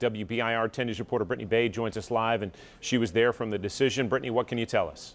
WBIR 10 News reporter Brittany Bay joins us live, and she was there from the decision. Brittany, what can you tell us?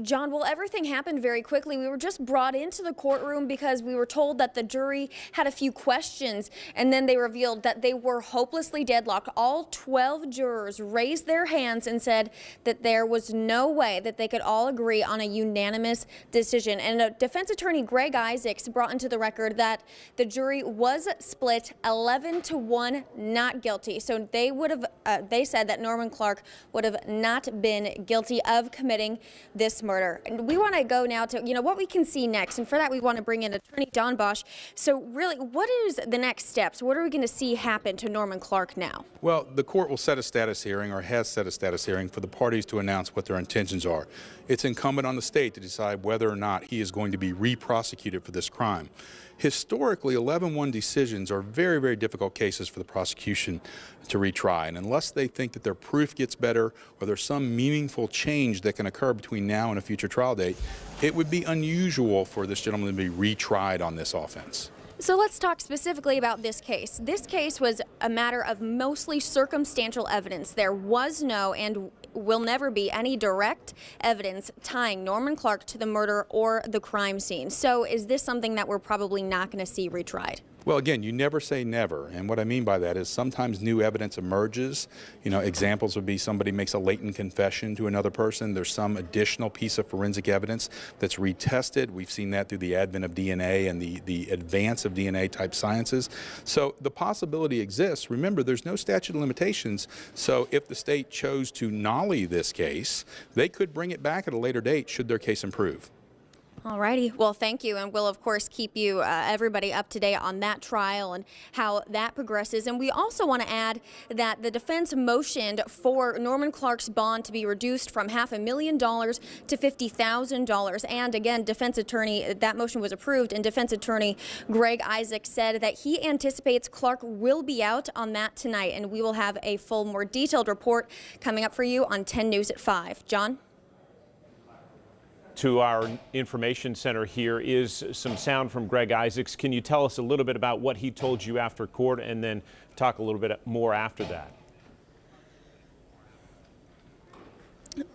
John, well, everything happened very quickly. We were just brought into the courtroom because we were told that the jury had a few questions, and then they revealed that they were hopelessly deadlocked. All 12 jurors raised their hands and said that there was no way that they could all agree on a unanimous decision. And defense attorney Greg Isaacs brought into the record that the jury was split 11-1 not guilty. So they would have, they said that Norman Clark would have not been guilty of committing this murder. And we want to go now to, what we can see next. And for that, we want to bring in attorney Don Bosch. So really, what is the next steps? What are we going to see happen to Norman Clark now? Well, the court will set a status hearing, or has set a status hearing, for the parties to announce what their intentions are. It's incumbent on the state to decide whether or not he is going to be re-prosecuted for this crime. Historically, 11-1 decisions are very, very difficult cases for the prosecution to retry. And unless they think that their proof gets better or there's some meaningful change that can occur between now and a future trial date, it would be unusual for this gentleman to be retried on this offense. So let's talk specifically about this case. This case was a matter of mostly circumstantial evidence. There was no and will never be any direct evidence tying Norman Clark to the murder or the crime scene. So is this something that we're probably not going to see retried? Well, again, you never say never, and what I mean by that is sometimes new evidence emerges. Examples would be somebody makes a latent confession to another person. There's some additional piece of forensic evidence that's retested. We've seen that through the advent of DNA and the advance of DNA-type sciences. So the possibility exists. Remember, there's no statute of limitations, so if the state chose to nollie this case, they could bring it back at a later date should their case improve. All righty. Well, thank you. And we'll, of course, keep you, everybody up to date on that trial and how that progresses. And we also want to add that the defense motioned for Norman Clark's bond to be reduced from $500,000 to $50,000. And again, defense attorney, that motion was approved, and defense attorney Greg Isaacs said that he anticipates Clark will be out on that tonight. And we will have a full, more detailed report coming up for you on 10 News at 5. John? To our information center here is some sound from Greg Isaacs. Can you tell us a little bit about what he told you after court, and then talk a little bit more after that?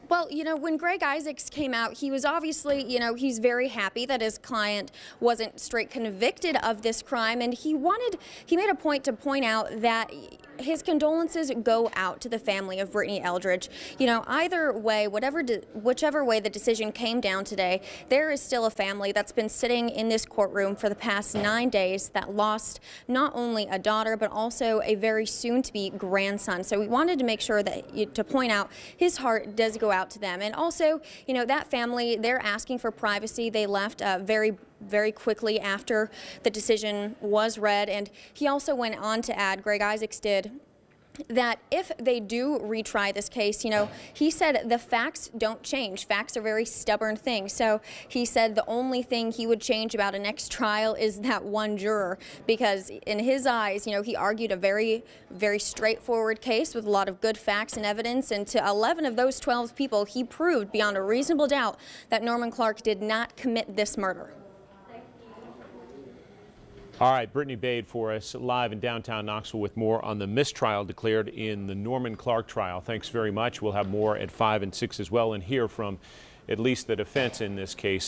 Well, when Greg Isaacs came out, he was obviously, he's very happy that his client wasn't straight convicted of this crime, and he made a point to point out that his condolences go out to the family of Brittany Eldridge. Either way, whichever way the decision came down today, there is still a family that's been sitting in this courtroom for the past 9 days that lost not only a daughter, but also a very soon-to-be grandson. So we wanted to make sure to point out his heart does go out to them. And also, that family, they're asking for privacy. They left very quickly after the decision was read. And he also went on to add, Greg Isaacs did, that if they do retry this case, he said the facts don't change. Facts are very stubborn things. So he said the only thing he would change about a next trial is that one juror, because in his eyes, he argued a very, very straightforward case with a lot of good facts and evidence. And to 11 of those 12 people, he proved beyond a reasonable doubt that Norman Clark did not commit this murder. All right, Brittany Bade for us live in downtown Knoxville with more on the mistrial declared in the Norman Clark trial. Thanks very much. We'll have more at 5 and 6 as well, and hear from at least the defense in this case.